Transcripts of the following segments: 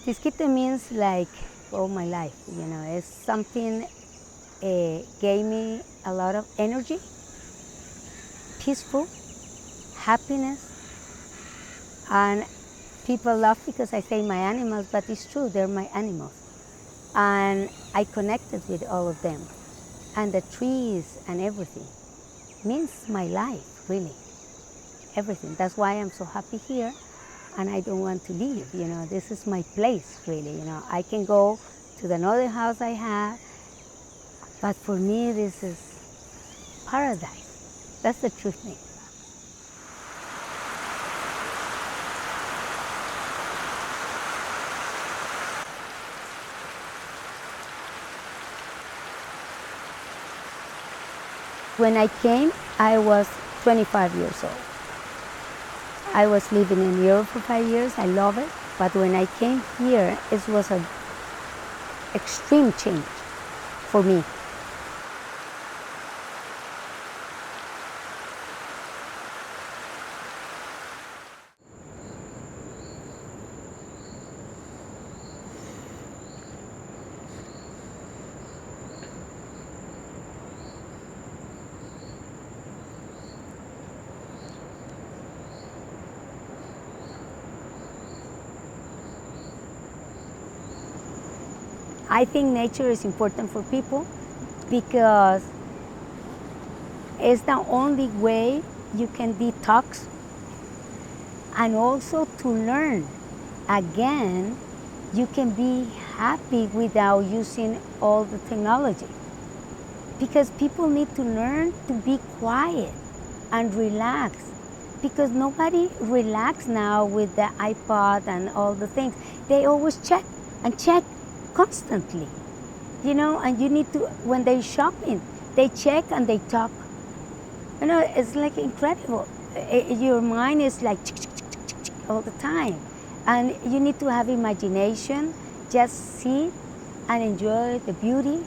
Tiskita means like all my life, you know, it's something gave me a lot of energy, peaceful, happiness, and people laugh because I say my animals, but it's true, they're my animals. And I connected with all of them. And the trees and everything means my life, really, everything. That's why I'm so happy here and I don't want to leave, you know, this is my place, really, you know. I can go to another house I have, but for me, this is paradise. That's the true thing. When I came, I was 25 years old. I was living in Europe for 5 years, I love it, but when I came here, it was an extreme change for me. I think nature is important for people because it's the only way you can detox and also to learn. Again, you can be happy without using all the technology because people need to learn to be quiet and relax because nobody relax now with the iPod and all the things. They always check and check constantly, you know, and you need to, when they're shopping, they check and they talk. You know, it's like incredible. Your mind is like all the time. And you need to have imagination, just see and enjoy the beauty.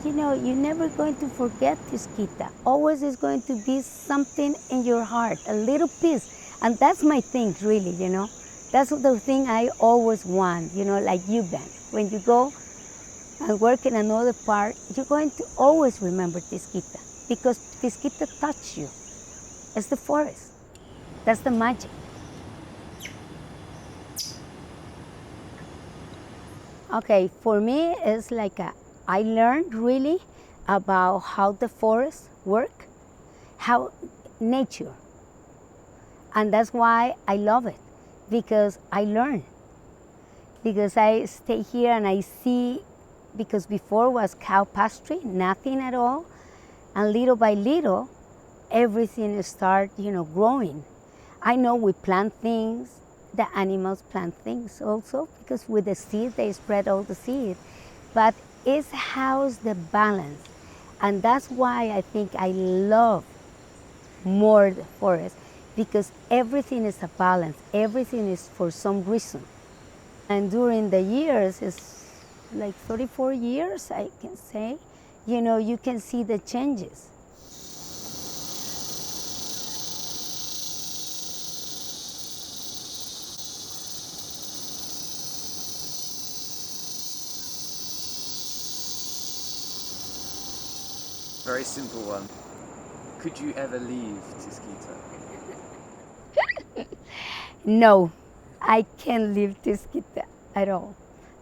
You know, you're never going to forget Tiskita. Always is going to be something in your heart, a little piece. And that's my thing, really, you know. That's the thing I always want, you know, like you, Ben. When you go and work in another park, you're going to always remember Tiskita because Tiskita touched you. It's the forest. That's the magic. Okay, for me, it's like I learned really about how the forests work, how nature. And that's why I love it. Because I learn, because I stay here and I see, because before was cow pasture, nothing at all, and little by little, everything start, you know, growing. I know we plant things, the animals plant things also, because with the seed, they spread all the seed, but it's how's the balance, and that's why I think I love more the forest, because everything is a balance, everything is for some reason. And during the years, it's like 34 years, I can say, you know, you can see the changes. Very simple one. Could you ever leave Tiskita? No, I can't leave Tiskita at all.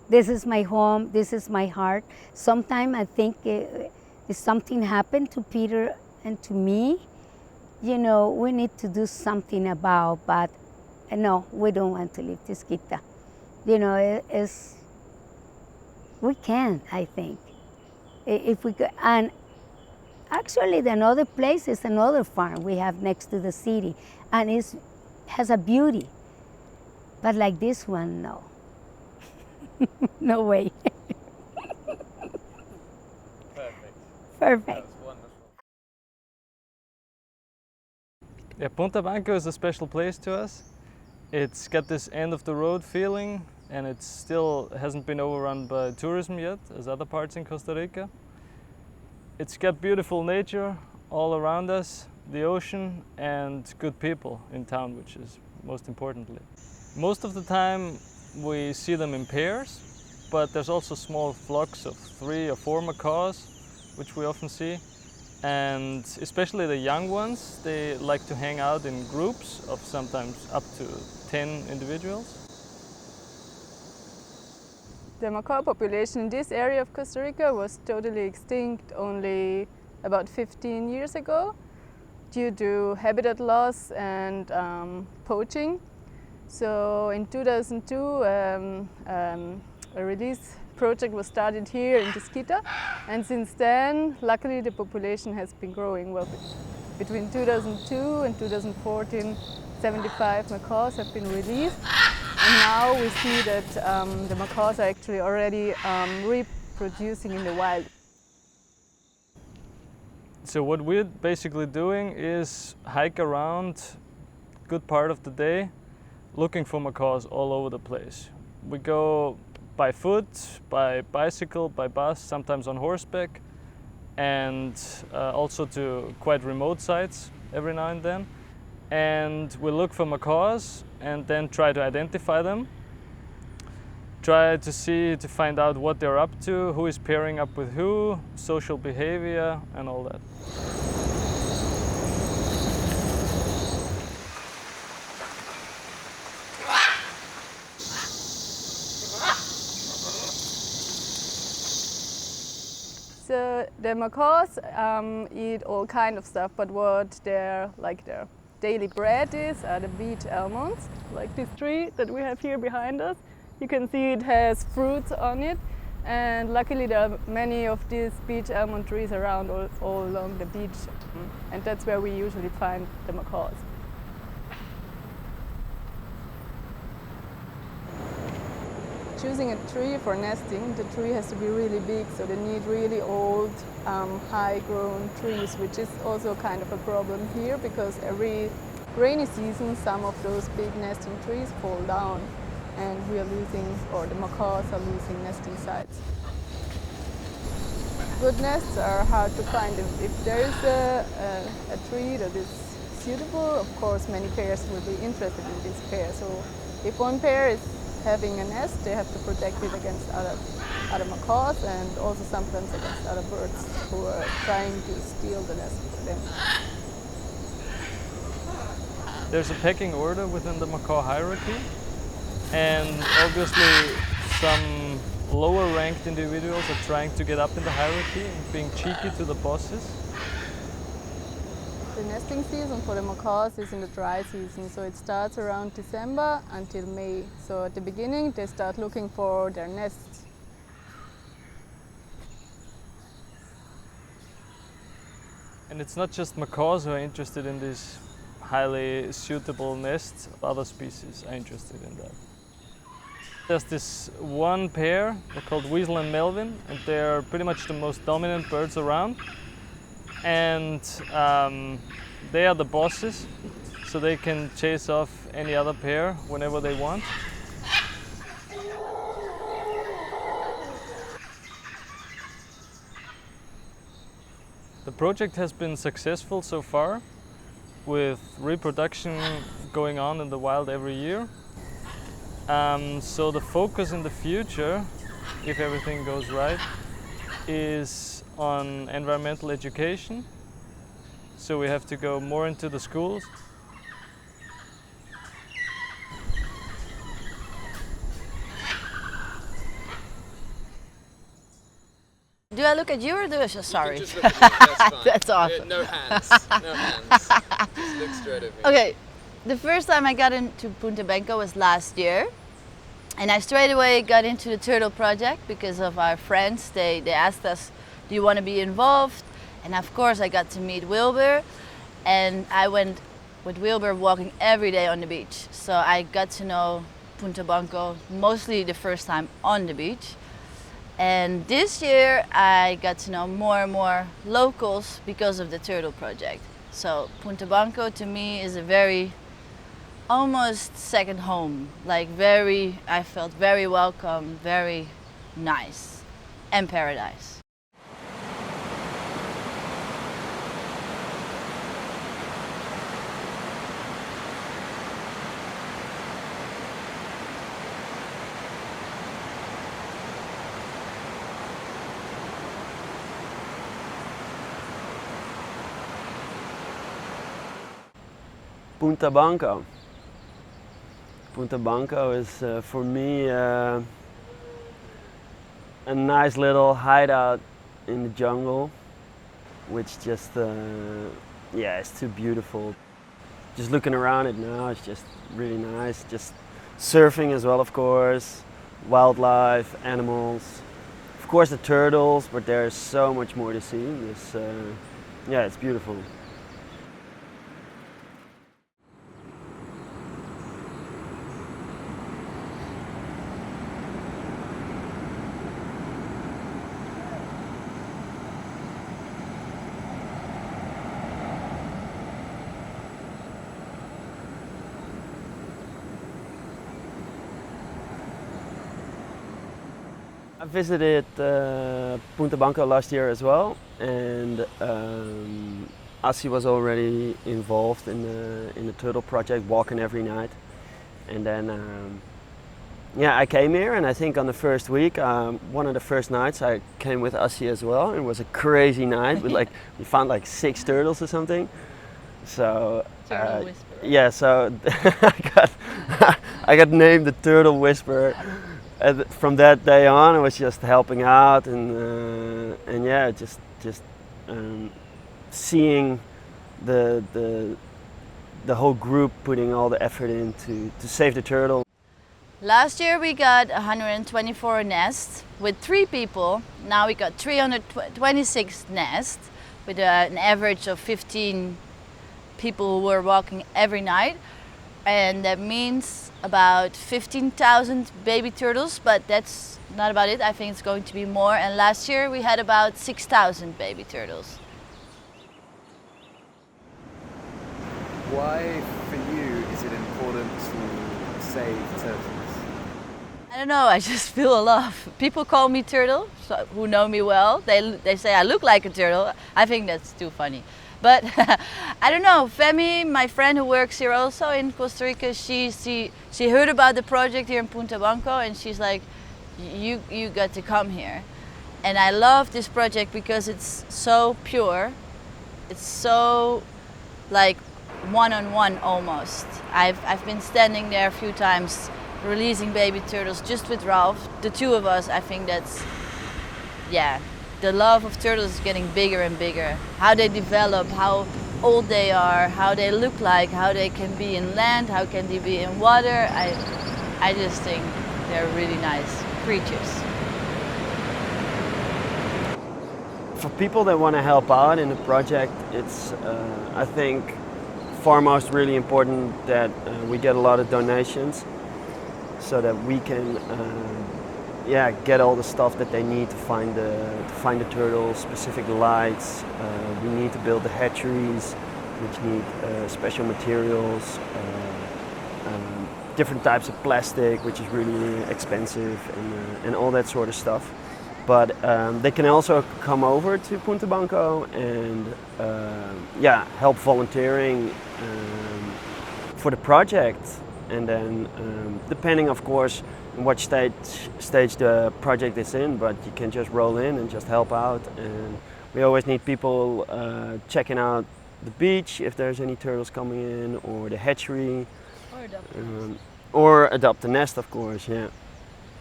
This is my home, this is my heart. Sometimes I think if something happened to Peter and to me, you know, we need to do something about, but no, we don't want to leave Tiskita. You know, we can, I think. If we could, and actually the another place is another farm we have next to the city, and it has a beauty. But like this one, no. No way. Perfect. Perfect. That's wonderful. Yeah, Punta Banco is a special place to us. It's got this end of the road feeling, and it still hasn't been overrun by tourism yet, as other parts in Costa Rica. It's got beautiful nature all around us, the ocean, and good people in town, which is most importantly. Most of the time we see them in pairs, but there's also small flocks of 3 or 4 macaws, which we often see. And especially the young ones, they like to hang out in groups of sometimes up to 10 individuals. The macaw population in this area of Costa Rica was totally extinct only about 15 years ago due to habitat loss and poaching. So in 2002 a release project was started here in Tiskita, and since then luckily the population has been growing. Well, between 2002 and 2014 75 macaws have been released. And now we see that the macaws are actually already reproducing in the wild. So what we're basically doing is hike around a good part of the day looking for macaws all over the place. We go by foot, by bicycle, by bus, sometimes on horseback, and also to quite remote sites every now and then. And we look for macaws and then try to identify them, try to find out what they're up to, who is pairing up with who, social behavior and all that. So the macaws eat all kind of stuff, but what their daily bread is are the beach almonds, like this tree that we have here behind us. You can see it has fruits on it, and luckily there are many of these beach almond trees around all along the beach, and that's where we usually find the macaws. Choosing a tree for nesting, the tree has to be really big, so they need really old, high-grown trees, which is also kind of a problem here because every rainy season some of those big nesting trees fall down and we are losing, or the macaws are losing nesting sites. Good nests are hard to find. If there is a tree that is suitable, of course many pairs will be interested in this pair. So if one pair is having a nest, they have to protect it against other macaws and also sometimes against other birds who are trying to steal the nest for them. There's a pecking order within the macaw hierarchy, and obviously some lower ranked individuals are trying to get up in the hierarchy and being cheeky to the bosses. The nesting season for the macaws is in the dry season, so it starts around December until May. So at the beginning they start looking for their nests. And it's not just macaws who are interested in these highly suitable nests, other species are interested in that. There's this one pair, they're called Weasel and Melvin, and they're pretty much the most dominant birds around. And they are the bosses, so they can chase off any other pair whenever they want. The project has been successful so far, with reproduction going on in the wild every year. So the focus in the future, if everything goes right, is on environmental education. So we have to go more into the schools. Do I look at you or do I just, sorry? You can just look at me, that's fine. That's awesome. No hands, no hands. Just look straight at me. Okay, the first time I got into Punta Banco was last year. And I straight away got into the turtle project because of our friends. They asked us, do you want to be involved? And of course I got to meet Wilbur. And I went with Wilbur walking every day on the beach. So I got to know Punta Banco mostly the first time on the beach. And this year I got to know more and more locals because of the turtle project. So Punta Banco to me is a very almost second home, like I felt very welcome, very nice, and paradise. Punta Banco. Punta Banco is for me a nice little hideout in the jungle, which just, yeah, it's too beautiful. Just looking around it now, it's just really nice. Just surfing as well, of course, wildlife, animals. Of course the turtles, but there's so much more to see. Yeah, it's beautiful. I visited Punta Banco last year as well, and Asi was already involved in the turtle project, walking every night. And then, yeah, I came here, and I think on the first week, one of the first nights, I came with Asi as well. It was a crazy night. We found like 6 turtles or something. So Turtle Whisperer. yeah, so I got named the Turtle Whisperer. And from that day on, I was just helping out, and yeah, just seeing the whole group putting all the effort in to save the turtle. Last year we got 124 nests with 3 people. Now we got 326 nests with an average of 15 people who were walking every night. And that means about 15,000 baby turtles, but that's not about it. I think it's going to be more. And last year we had about 6,000 baby turtles. Why, for you, is it important to save turtles? I don't know, I just feel a love. People call me Turtle, so, who know me well. They say I look like a turtle. I think that's too funny. But I don't know, Femi, my friend who works here also in Costa Rica, she heard about the project here in Punta Banco, and she's like, you got to come here. And I love this project because it's so pure. It's so like one-on-one almost. I've been standing there a few times releasing baby turtles just with Ralph. The 2 of us, I think that's, yeah. The love of turtles is getting bigger and bigger. How they develop, how old they are, how they look like, how they can be in land, how can they be in water. I just think they're really nice creatures. For people that want to help out in the project, it's, I think, foremost really important that we get a lot of donations so that we can yeah, get all the stuff that they need to find the turtles, specific lights. We need to build the hatcheries, which need special materials, different types of plastic, which is really expensive, and all that sort of stuff. But they can also come over to Punta Banco and yeah, help volunteering for the project. And then, depending, of course, in what stage the project is in, but you can just roll in and just help out. And we always need people checking out the beach if there's any turtles coming in, or the hatchery, or adopt a nest, of course. Yeah,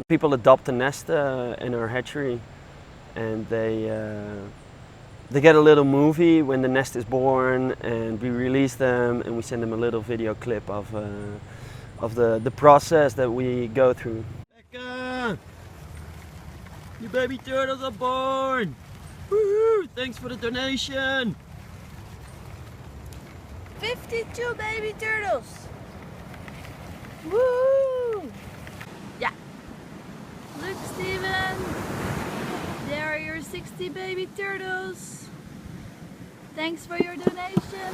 people adopt a nest in our hatchery, and they get a little movie when the nest is born, and we release them, and we send them a little video clip of the process that we go through. Becca! Your baby turtles are born! Woohoo! Thanks for the donation! 52 baby turtles! Woo! Yeah. Look, Steven! There are your 60 baby turtles! Thanks for your donation!